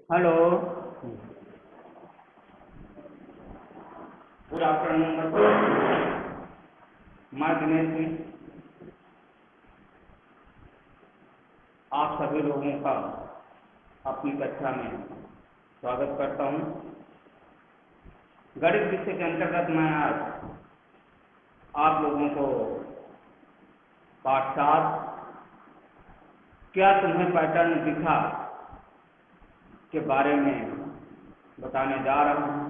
Hello. Good afternoon बच्चों। मैं दिनेश सिंह आप सभी लोगों का अपनी कक्षा में स्वागत करता हूं। गणित विषय के अंतर्गत मैं आज आप लोगों को पाठ 7 क्या तुम्हें पैटर्न दिखा के बारे में बताने जा रहा हूं।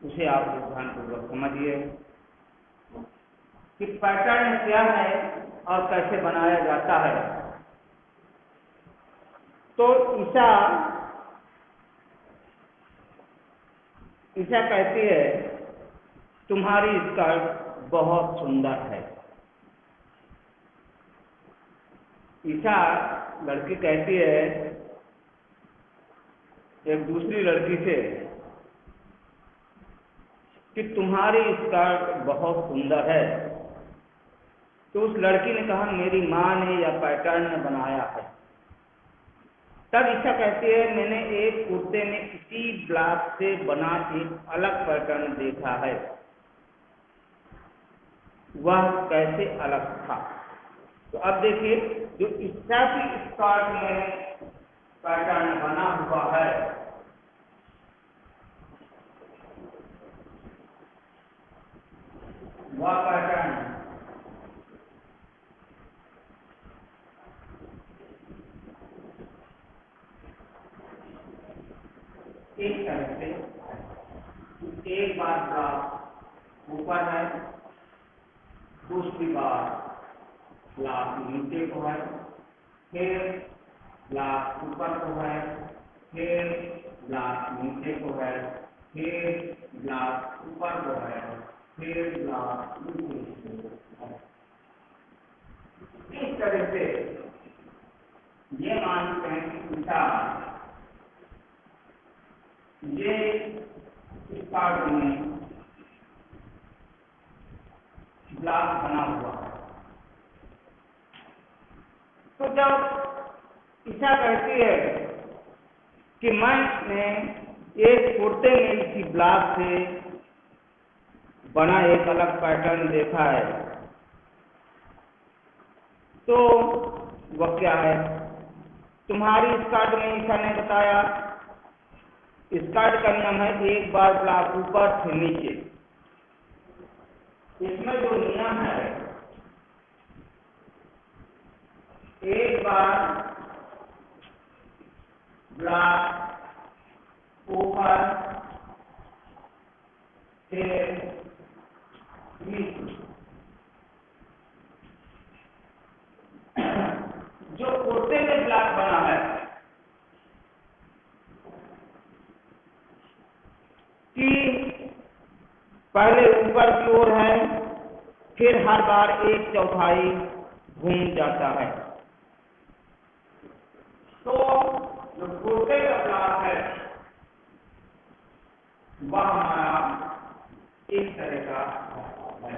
उसे आप लोग ध्यानपूर्वक समझिए कि पैटर्न क्या है और कैसे बनाया जाता है। तो ईशा कहती है तुम्हारी स्कर्ट बहुत सुंदर है। ईशा लड़की कहती है एक दूसरी लड़की से कि तुम्हारी स्कर्ट बहुत सुंदर है। तो उस लड़की ने कहा मेरी माँ ने या पैटर्न ने बनाया है। तब ईशा कहती है मैंने एक कुर्ते में इसी ब्लॉक से बना एक अलग पैटर्न देखा है। वह कैसे अलग था? तो अब देखिए जो ईशा की स्कर्ट में पैटर्न बना हुआ है वह पैटर्न इस तरह से एक बार ब्लॉक ऊपर है, दूसरी बार ब्लॉक नीचे को है, फिर ब्लॉक ऊपर को है, फिर ब्लॉक नीचे को है, फिर ब्लॉक ऊपर को है, फिर ब्लॉक नीचे को है। इस तरह से ये मानते हैं कि ये इस पार्ट में ब्लॉक बना हुआ है। तो जब ईशा कहती है कि मैंने एक कुर्ते में इसी ब्लॉक से बना एक अलग पैटर्न देखा है, तो वह क्या है? तुम्हारी स्कर्ट में ईशा ने बताया स्कर्ट का नियम है एक बार ब्लॉक ऊपर से नीचे। इसमें जो नियम है एक बार ब्लॉक ऊपर से नीचे। जो कुर्ते में ब्लॉक बना है कि पहले ऊपर की ओर है, फिर हर बार 1/4 घूम जाता है। तो जो कुर्ते का ब्लॉक है वह हमारा इस तरह का है।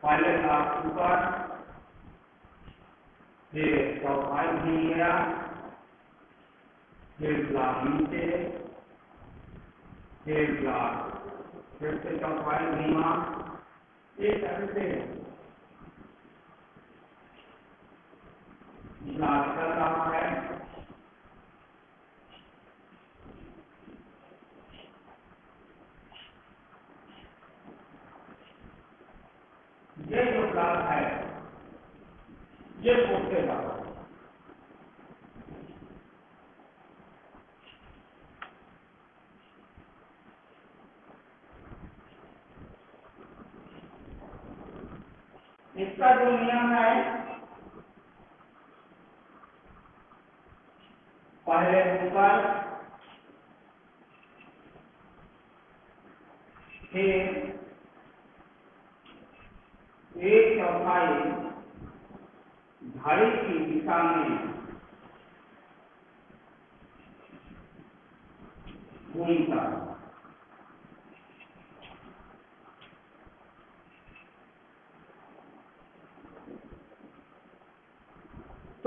पहले ब्लॉक ऊपर, फिर 1/4 घूम गया, फिर ब्लॉक नीचे, फिर ब्लॉक फिर से 1/4 घूमा। एक तरह से ब्लॉक चल रहा है। ये जो ब्लॉक है ये कुर्ते का है। इसका जो नियम है पहले ऊपर, फिर 1/4 घड़ी की दिशा में घूमता है।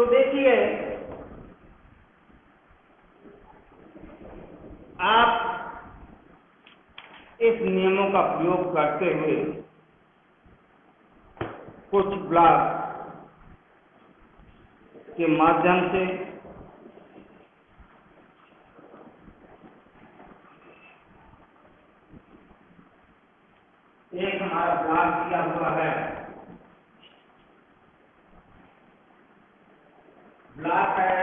तो देखिए, आप इस नियमों का प्रयोग करते हुए कुछ ब्लॉक के माध्यम से एक हमारा ब्लॉक दिया हुआ है, ब्लॉक है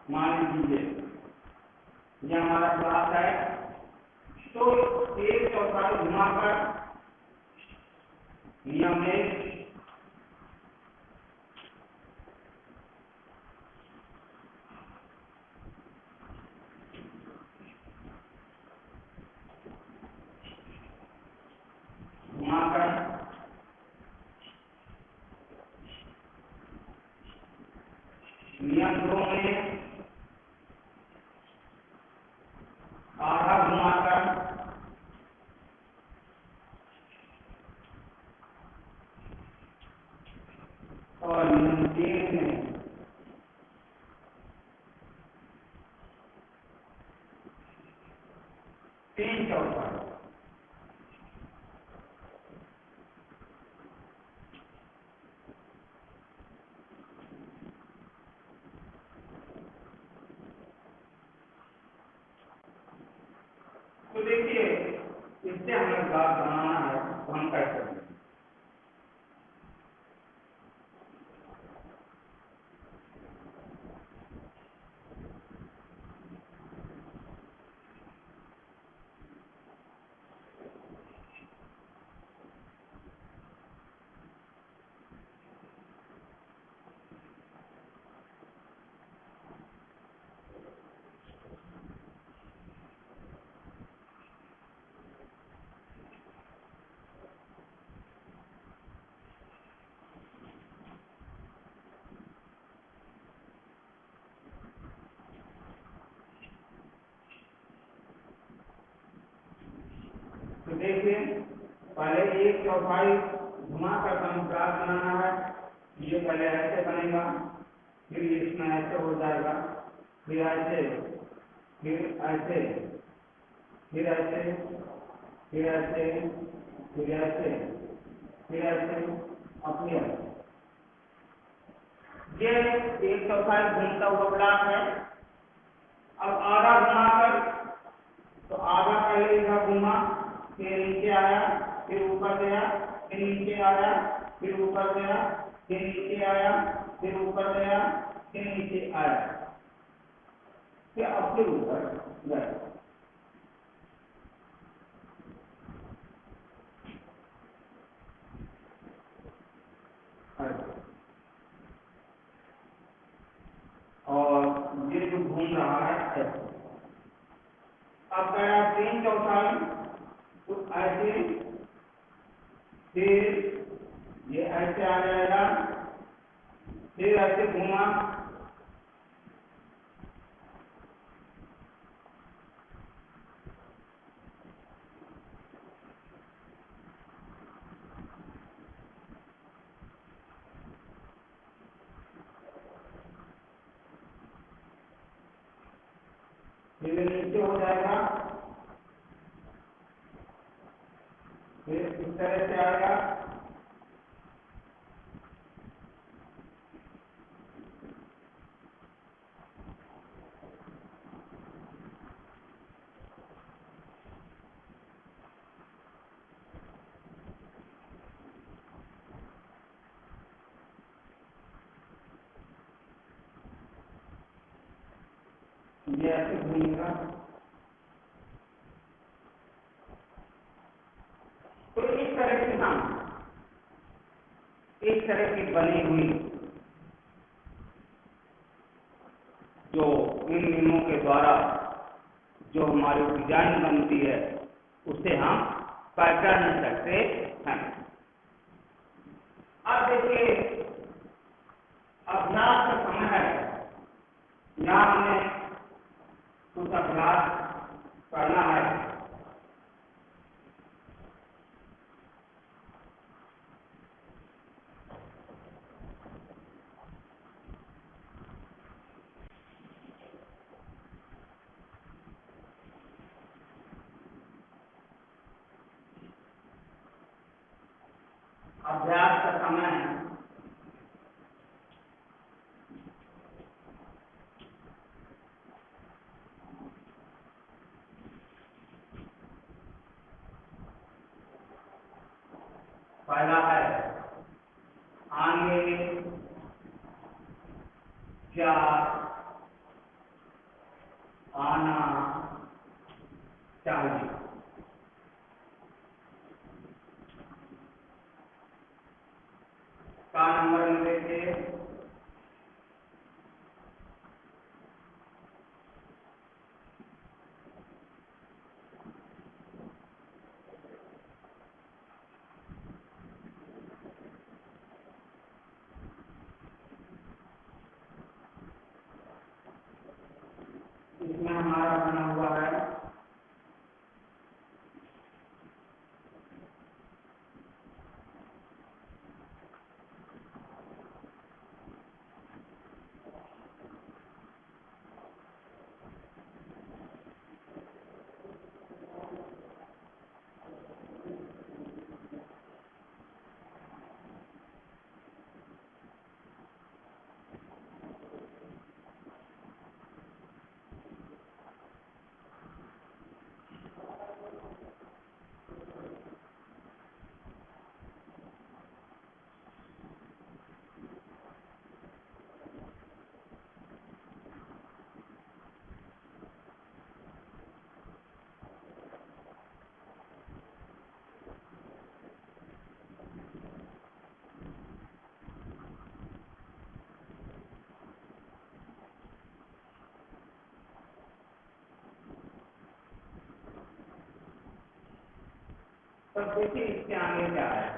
मान लीजिए ये हमारा ब्लॉक है, तो एक चौथाई घुमाकर नियम में घुमाकर नियम 2 में आधा घुमाकर और नियम 3 में तीन चौथाई। तो देखिए, इससे हमें ब्लॉक बनाना है तो हम कैसे करेंगे। तो देखिए, पहले एक चौथाई घुमाकर हमें ब्लॉक बनाना है। ये पहले ऐसे बनेगा, फिर इसमें ऐसे हो जाएगा, फिर ऐसे, फिर ऐसे, फिर ऐसे, फिर ऐसे, फिर ऐसे, फिर ऐसे, और फिर ऐसे। ये एक चौथाई घूमता हुआ ब्लॉक है। अब आधा घुमाकर, तो आधा पहले इधर घूमा, फिर नीचे आया, फिर ऊपर गया, फिर नीचे आया, फिर ऊपर गया, फिर नीचे आया, फिर ऊपर गया, फिर नीचे आया, फिर अब फिर ऊपर गया। और ये जो घूम रहा है ऐसे। अब गया 3 चौथाई, तो ऐसे, फिर ये ऐसे आ जाएगा, फिर ऐसे घुमा, फिर नीचे हो जाएगा, फिर इस तरह से आएगा, ये ऐसे घूमेगा। तो इस तरह से हम इस तरह की बनी हुई जो इन नियमों के द्वारा जो हमारी डिजाइन बनती है, उसे हम पहचान सकते हैं। अब देखिए अभ्यास का समय है, यहाँ हमें कुछ अभ्यास करना है। अभ्यास का समय है। पहला है आगे क्या आना चाहिए। का नंबर में देखिए इसमें हमारा बना हुआ है तो देखिए इसके आगे क्या है।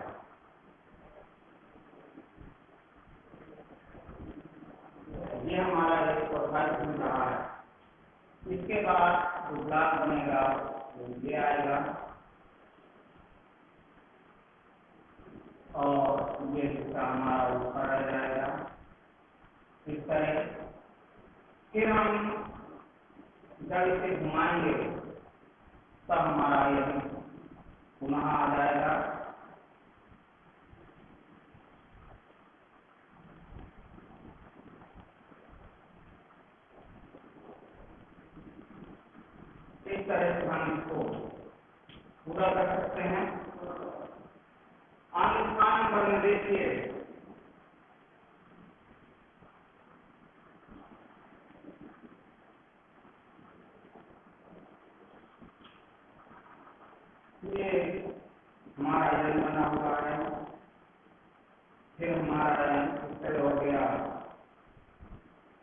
ये हमारा एक प्रोफाइल खुल रहा है। इसके बाद जो ब्लॉक बनेगा वो ये आएगा और ये हिस्सा हमारा ऊपर आ जाएगा इस तरह। फिर हम जब इसे घुमाएंगे तब हमारा यह पुनः आ जाएगा। इस तरह से हम इसको पूरा कर सकते हैं। आगे स्थान नंबर में देखिए ये हमारा यह बना हुआ है। फिर हमारा इस तरह हो गया,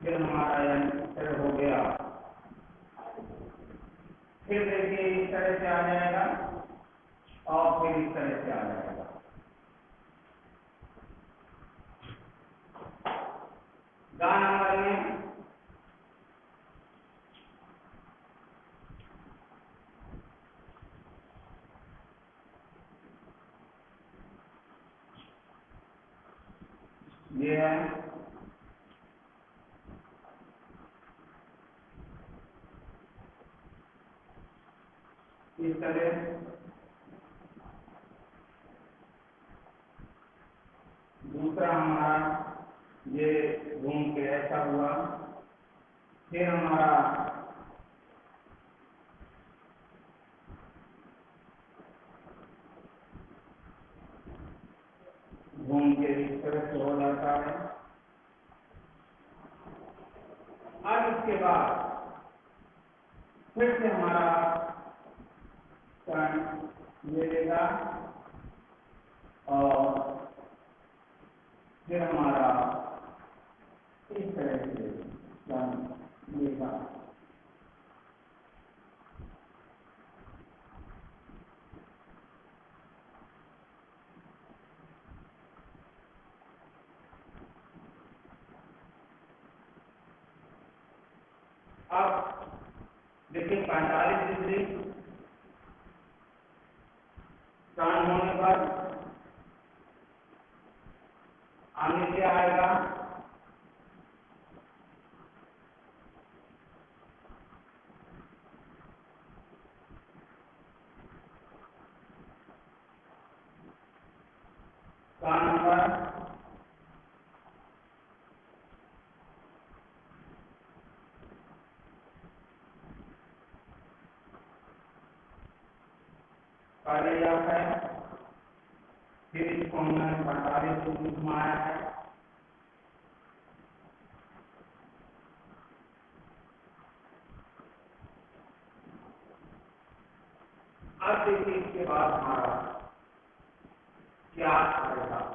फिर हमारा इस तरह हो गया। फिर देखिए इस तरह से आ जाएगा और फिर इस तरह से आ जाएगा। गा नंबर में ये है इस तरह। दूसरा हमारा ये घूम के ऐसा हुआ। फिर हमारा घूम के इस तरह से हो जाता है। अब इसके बाद फिर से हमारा टर्न ले लेगा और फिर हमारा इस तरह से टर्न लेगा। अब देखिए 45 डिग्री टर्न होने पर आगे क्या आएगा, टर्न नंबर 45 है, फिर इसको हमने 45 डिग्री घुमाया है, अब देखिए इसके बाद हमारा क्या आएगा,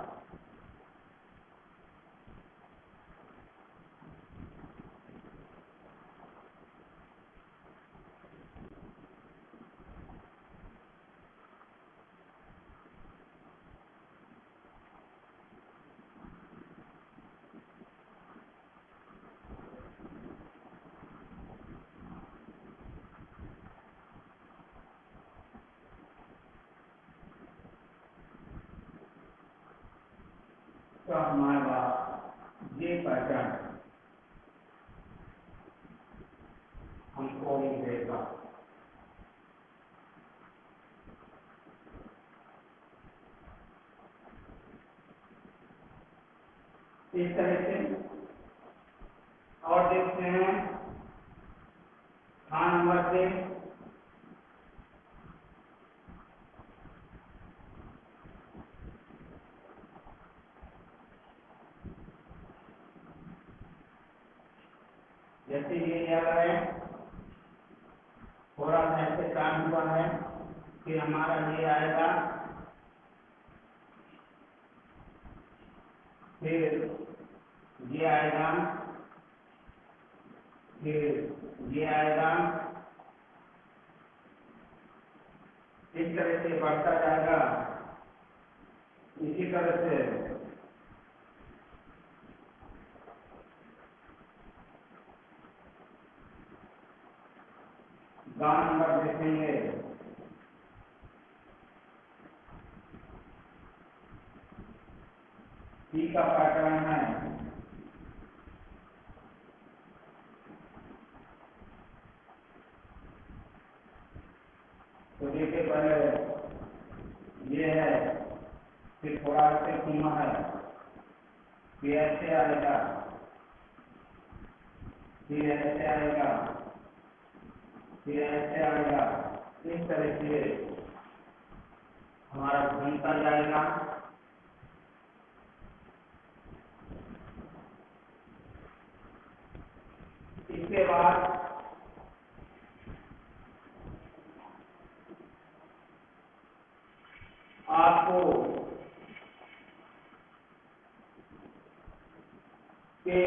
तो हमारे पास ये पैटर्न हमको ही देगा। इस तरह से और देखते हैं खान नंबर से जैसे ये जा रहा है, थोड़ा सा ऐसे टर्न हुआ है, फिर हमारा ये आएगा, फिर ये आएगा, फिर ये आएगा, इस तरह से बढ़ता जाएगा। इसी तरह से गान नंबर देखेंगे, टी का पैटर्न है, तो देखिए पहले ये है, फिर थोड़ा ऐसे घूमा है, फिर ऐसे आएगा, फिर ऐसे आएगा, फिर ऐसे आएगा, इस तरह से हमारा घूमता जाएगा। इसके बाद आपको के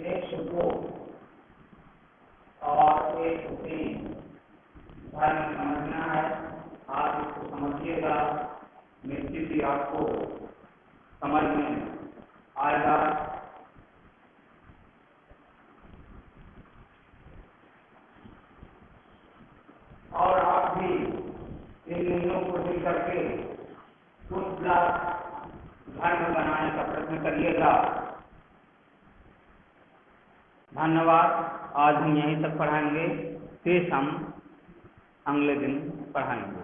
एक दो और एक तीन भाग में समझना है। आप इसको समझिएगा, निश्चित ही आपको समझ में आएगा। और आप भी इन मूल्यों को देख करके कुछ घर में बनाने का प्रयत्न करिएगा। धन्यवाद। आज हम यहीं तक पढ़ाएंगे, फिर हम अगले दिन पढ़ाएंगे।